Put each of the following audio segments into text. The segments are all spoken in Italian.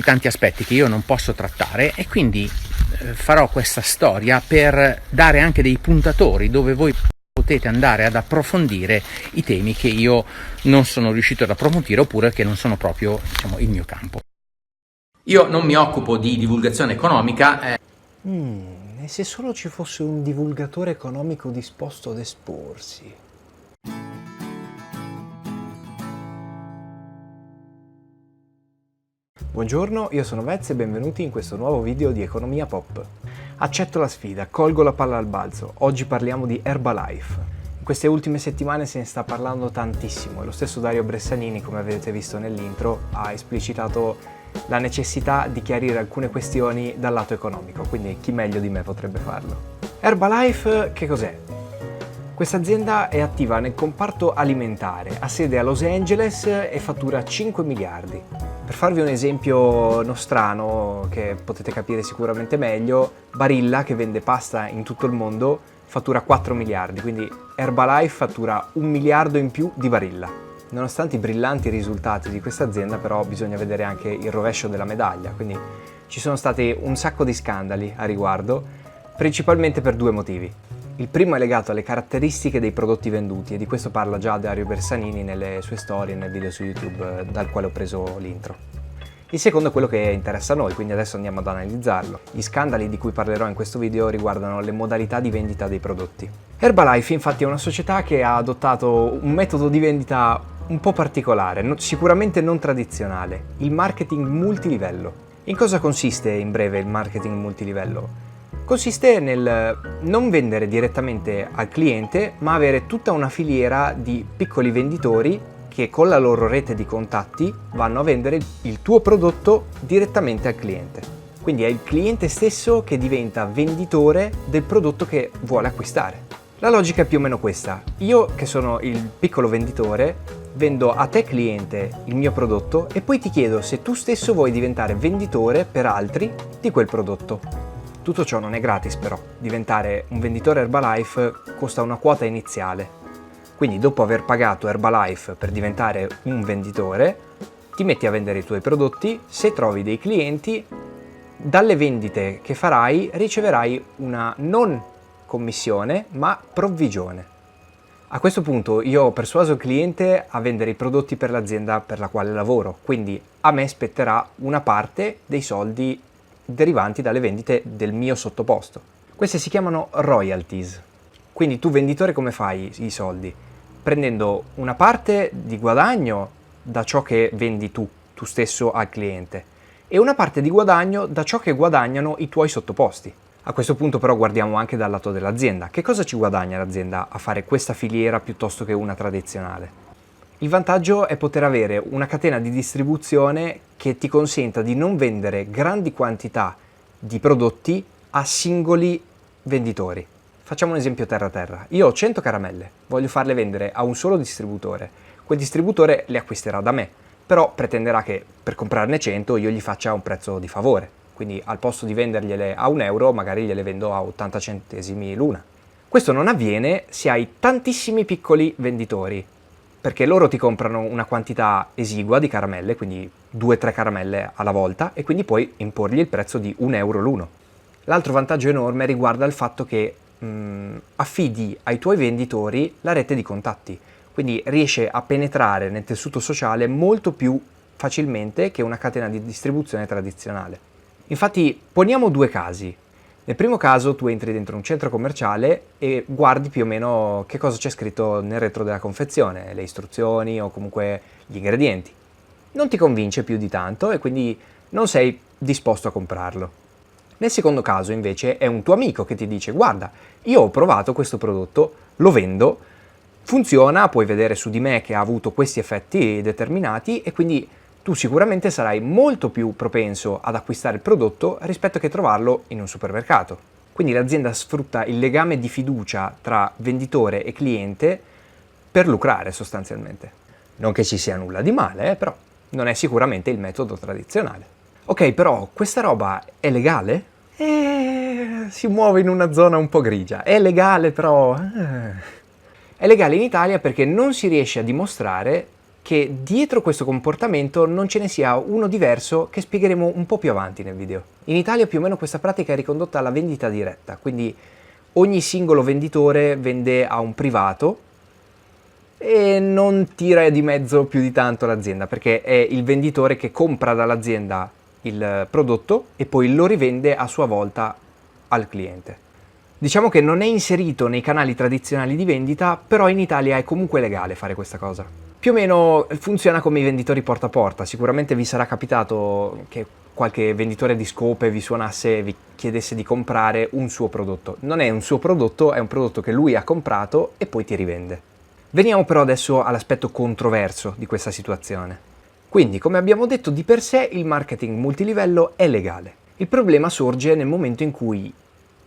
tanti aspetti che io non posso trattare, e quindi farò questa storia per dare anche dei puntatori dove voi potete andare ad approfondire i temi che io non sono riuscito ad approfondire, oppure che non sono proprio, diciamo, il mio campo. Io non mi occupo di divulgazione economica. E se solo ci fosse un divulgatore economico disposto ad esporsi? Buongiorno, io sono Vez e benvenuti in questo nuovo video di Economia Pop. Accetto la sfida, colgo la palla al balzo. Oggi parliamo di Herbalife. In queste ultime settimane se ne sta parlando tantissimo e lo stesso Dario Bressanini, come avete visto nell'intro, ha esplicitato la necessità di chiarire alcune questioni dal lato economico, quindi chi meglio di me potrebbe farlo. Herbalife che cos'è? Questa azienda è attiva nel comparto alimentare, ha sede a Los Angeles e fattura 5 miliardi. Per farvi un esempio nostrano, che potete capire sicuramente meglio, Barilla, che vende pasta in tutto il mondo, fattura 4 miliardi, quindi Herbalife fattura 1 miliardo in più di Barilla. Nonostante i brillanti risultati di questa azienda, però, bisogna vedere anche il rovescio della medaglia, quindi ci sono stati un sacco di scandali a riguardo, principalmente per due motivi. Il primo è legato alle caratteristiche dei prodotti venduti, e di questo parla già Dario Bersanini nelle sue storie, nel video su YouTube dal quale ho preso l'intro. Il secondo è quello che interessa a noi, quindi adesso andiamo ad analizzarlo. Gli scandali di cui parlerò in questo video riguardano le modalità di vendita dei prodotti. Herbalife infatti è una società che ha adottato un metodo di vendita un po' particolare, sicuramente non tradizionale, il marketing multilivello. In cosa consiste in breve il marketing multilivello? Consiste nel non vendere direttamente al cliente, ma avere tutta una filiera di piccoli venditori che con la loro rete di contatti vanno a vendere il tuo prodotto direttamente al cliente. Quindi è il cliente stesso che diventa venditore del prodotto che vuole acquistare. La logica è più o meno questa. Io, che sono il piccolo venditore, vendo a te cliente il mio prodotto e poi ti chiedo se tu stesso vuoi diventare venditore per altri di quel prodotto. Tutto ciò non è gratis però, diventare un venditore Herbalife costa una quota iniziale. Quindi dopo aver pagato Herbalife per diventare un venditore, ti metti a vendere i tuoi prodotti, se trovi dei clienti, dalle vendite che farai riceverai una non commissione ma provvigione. A questo punto io ho persuaso il cliente a vendere i prodotti per l'azienda per la quale lavoro, quindi a me spetterà una parte dei soldi derivanti dalle vendite del mio sottoposto. Queste si chiamano royalties. Quindi tu venditore come fai i soldi? Prendendo una parte di guadagno da ciò che vendi tu stesso al cliente, e una parte di guadagno da ciò che guadagnano i tuoi sottoposti. A questo punto però guardiamo anche dal lato dell'azienda. Che cosa ci guadagna l'azienda a fare questa filiera piuttosto che una tradizionale? Il vantaggio è poter avere una catena di distribuzione che ti consenta di non vendere grandi quantità di prodotti a singoli venditori. Facciamo un esempio terra. Io ho 100 caramelle, voglio farle vendere a un solo distributore. Quel distributore le acquisterà da me, però pretenderà che per comprarne 100 io gli faccia un prezzo di favore. Quindi al posto di vendergliele a €1, magari gliele vendo a 80 centesimi l'una. Questo non avviene se hai tantissimi piccoli venditori, perché loro ti comprano una quantità esigua di caramelle, quindi 2-3 caramelle alla volta, e quindi puoi imporgli il prezzo di €1 l'uno. L'altro vantaggio enorme riguarda il fatto che affidi ai tuoi venditori la rete di contatti, quindi riesce a penetrare nel tessuto sociale molto più facilmente che una catena di distribuzione tradizionale. Infatti poniamo due casi. Nel primo caso tu entri dentro un centro commerciale e guardi più o meno che cosa c'è scritto nel retro della confezione, le istruzioni o comunque gli ingredienti. Non ti convince più di tanto e quindi non sei disposto a comprarlo. Nel secondo caso invece è un tuo amico che ti dice: guarda, io ho provato questo prodotto, lo vendo, funziona, puoi vedere su di me che ha avuto questi effetti determinati, e quindi tu sicuramente sarai molto più propenso ad acquistare il prodotto rispetto che trovarlo in un supermercato. Quindi l'azienda sfrutta il legame di fiducia tra venditore e cliente per lucrare sostanzialmente. Non che ci sia nulla di male, però non è sicuramente il metodo tradizionale. Ok, però questa roba è legale? Si muove in una zona un po' grigia. È legale però... È legale in Italia perché non si riesce a dimostrare che dietro questo comportamento non ce ne sia uno diverso che spiegheremo un po' più avanti nel video. In Italia più o meno questa pratica è ricondotta alla vendita diretta, quindi ogni singolo venditore vende a un privato e non tira di mezzo più di tanto l'azienda, perché è il venditore che compra dall'azienda il prodotto e poi lo rivende a sua volta al cliente. Diciamo che non è inserito nei canali tradizionali di vendita, però in Italia è comunque legale fare questa cosa. Più o meno funziona come i venditori porta a porta. Sicuramente vi sarà capitato che qualche venditore di scope vi suonasse e vi chiedesse di comprare un suo prodotto. Non è un suo prodotto, è un prodotto che lui ha comprato e poi ti rivende. Veniamo però adesso all'aspetto controverso di questa situazione. Quindi, come abbiamo detto, di per sé il marketing multilivello è legale. Il problema sorge nel momento in cui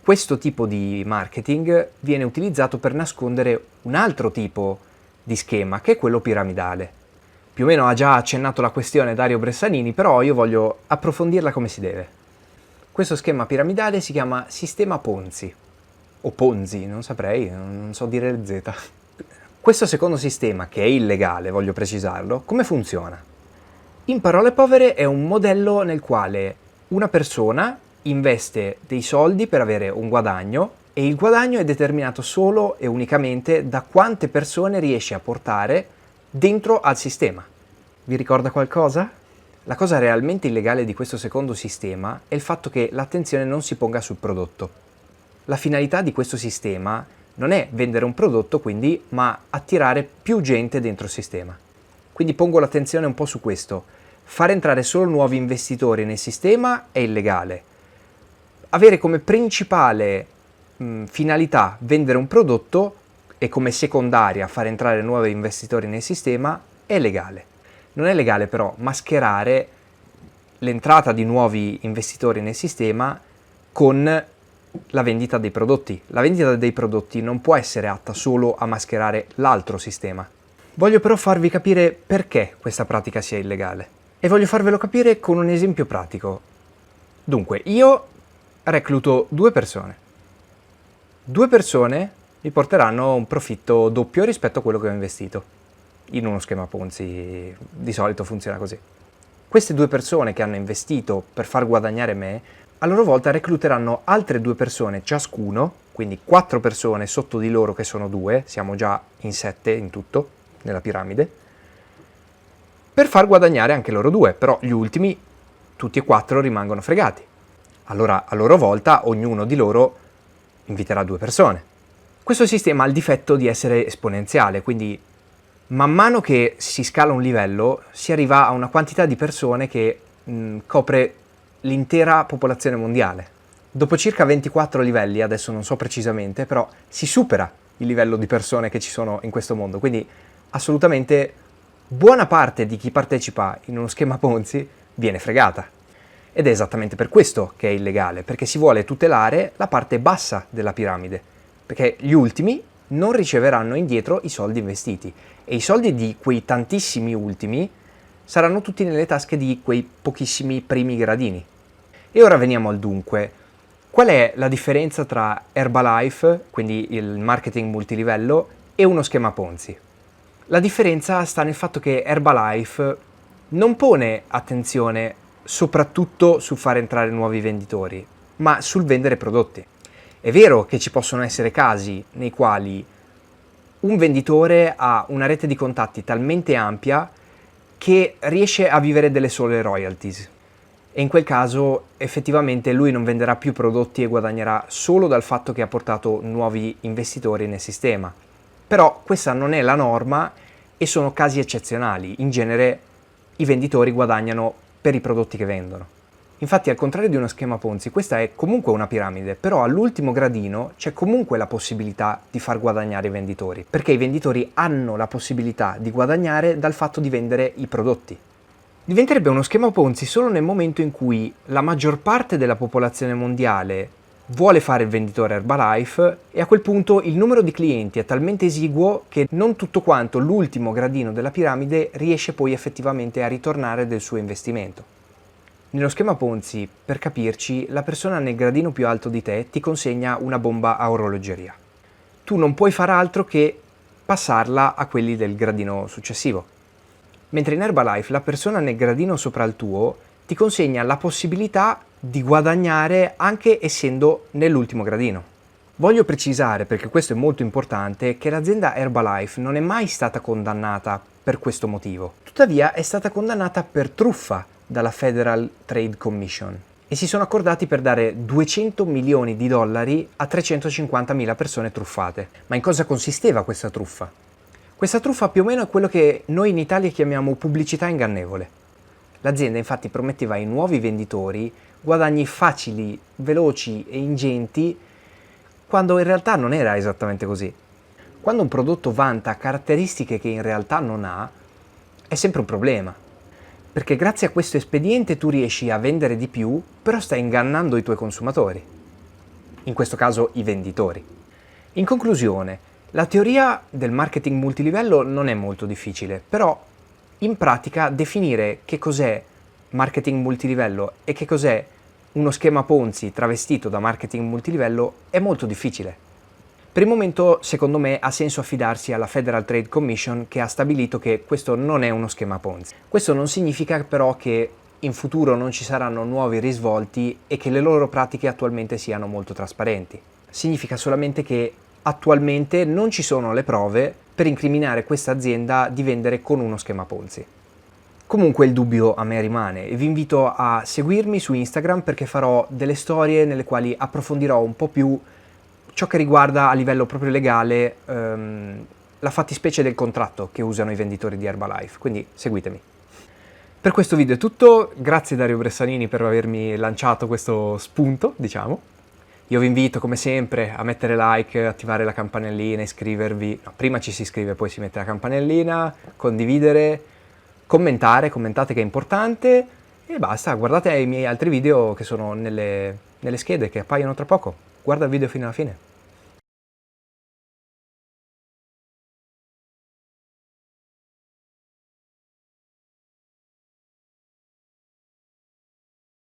questo tipo di marketing viene utilizzato per nascondere un altro tipo di schema, che è quello piramidale. Più o meno ha già accennato la questione Dario Bressanini, però io voglio approfondirla come si deve. Questo schema piramidale si chiama sistema Ponzi, o Ponzi, non saprei, non so dire le Z. Questo secondo sistema, che è illegale, voglio precisarlo, come funziona? In parole povere è un modello nel quale una persona investe dei soldi per avere un guadagno e il guadagno è determinato solo e unicamente da quante persone riesce a portare dentro al sistema. Vi ricorda qualcosa? La cosa realmente illegale di questo secondo sistema è il fatto che l'attenzione non si ponga sul prodotto. La finalità di questo sistema non è vendere un prodotto, quindi, ma attirare più gente dentro il sistema. Quindi pongo l'attenzione un po' su questo. Far entrare solo nuovi investitori nel sistema è illegale. Avere come principale finalità vendere un prodotto e come secondaria far entrare nuovi investitori nel sistema è legale. Non è legale però mascherare l'entrata di nuovi investitori nel sistema con la vendita dei prodotti. La vendita dei prodotti non può essere atta solo a mascherare l'altro sistema. Voglio però farvi capire perché questa pratica sia illegale e voglio farvelo capire con un esempio pratico. Dunque, io recluto due persone. Due persone mi porteranno un profitto doppio rispetto a quello che ho investito. In uno schema Ponzi di solito funziona così. Queste due persone che hanno investito per far guadagnare me, a loro volta recluteranno altre due persone ciascuno, quindi 4 persone sotto di loro che sono 2, siamo già in 7 in tutto, nella piramide, per far guadagnare anche loro 2, però gli ultimi, tutti e 4, rimangono fregati. Allora, a loro volta, ognuno di loro inviterà 2 persone. Questo sistema ha il difetto di essere esponenziale, quindi man mano che si scala un livello, si arriva a una quantità di persone che copre l'intera popolazione mondiale. Dopo circa 24 livelli, adesso non so precisamente, però si supera il livello di persone che ci sono in questo mondo, quindi assolutamente buona parte di chi partecipa in uno schema Ponzi viene fregata. Ed è esattamente per questo che è illegale, perché si vuole tutelare la parte bassa della piramide, perché gli ultimi non riceveranno indietro i soldi investiti e i soldi di quei tantissimi ultimi saranno tutti nelle tasche di quei pochissimi primi gradini. E ora veniamo al dunque. Qual è la differenza tra Herbalife, quindi il marketing multilivello, e uno schema Ponzi? La differenza sta nel fatto che Herbalife non pone attenzione soprattutto sul far entrare nuovi venditori, ma sul vendere prodotti. È vero che ci possono essere casi nei quali un venditore ha una rete di contatti talmente ampia che riesce a vivere delle sole royalties e in quel caso effettivamente lui non venderà più prodotti e guadagnerà solo dal fatto che ha portato nuovi investitori nel sistema. Però questa non è la norma e sono casi eccezionali. In genere i venditori guadagnano per i prodotti che vendono. Infatti, al contrario di uno schema Ponzi, questa è comunque una piramide, però all'ultimo gradino c'è comunque la possibilità di far guadagnare i venditori, perché i venditori hanno la possibilità di guadagnare dal fatto di vendere i prodotti. Diventerebbe uno schema Ponzi solo nel momento in cui la maggior parte della popolazione mondiale vuole fare il venditore Herbalife e a quel punto il numero di clienti è talmente esiguo che non tutto quanto l'ultimo gradino della piramide riesce poi effettivamente a ritornare del suo investimento. Nello schema Ponzi, per capirci, la persona nel gradino più alto di te ti consegna una bomba a orologeria. Tu non puoi far altro che passarla a quelli del gradino successivo. Mentre in Herbalife la persona nel gradino sopra il tuo ti consegna la possibilità di guadagnare anche essendo nell'ultimo gradino. Voglio precisare, perché questo è molto importante, che l'azienda Herbalife non è mai stata condannata per questo motivo. Tuttavia è stata condannata per truffa dalla Federal Trade Commission e si sono accordati per dare 200 milioni di dollari a 350.000 persone truffate. Ma in cosa consisteva questa truffa? Questa truffa più o meno è quello che noi in Italia chiamiamo pubblicità ingannevole. L'azienda infatti prometteva ai nuovi venditori guadagni facili, veloci e ingenti, quando in realtà non era esattamente così. Quando un prodotto vanta caratteristiche che in realtà non ha, è sempre un problema, perché grazie a questo espediente tu riesci a vendere di più, però stai ingannando i tuoi consumatori, in questo caso i venditori. In conclusione, la teoria del marketing multilivello non è molto difficile, però in pratica definire che cos'è marketing multilivello e che cos'è uno schema Ponzi travestito da marketing multilivello è molto difficile. Per il momento, secondo me, ha senso affidarsi alla Federal Trade Commission, che ha stabilito che questo non è uno schema Ponzi. Questo non significa però che in futuro non ci saranno nuovi risvolti e che le loro pratiche attualmente siano molto trasparenti. Significa solamente che attualmente non ci sono le prove per incriminare questa azienda di vendere con uno schema Ponzi. Comunque il dubbio a me rimane e vi invito a seguirmi su Instagram, perché farò delle storie nelle quali approfondirò un po' più ciò che riguarda a livello proprio legale la fattispecie del contratto che usano i venditori di Herbalife, quindi seguitemi. Per questo video è tutto, grazie Dario Bressanini per avermi lanciato questo spunto, diciamo. Io vi invito come sempre a mettere like, attivare la campanellina, iscrivervi, no, prima ci si iscrive poi si mette la campanellina, condividere, commentate che è importante e basta, guardate i miei altri video che sono nelle schede che appaiono tra poco. Guarda il video fino alla fine.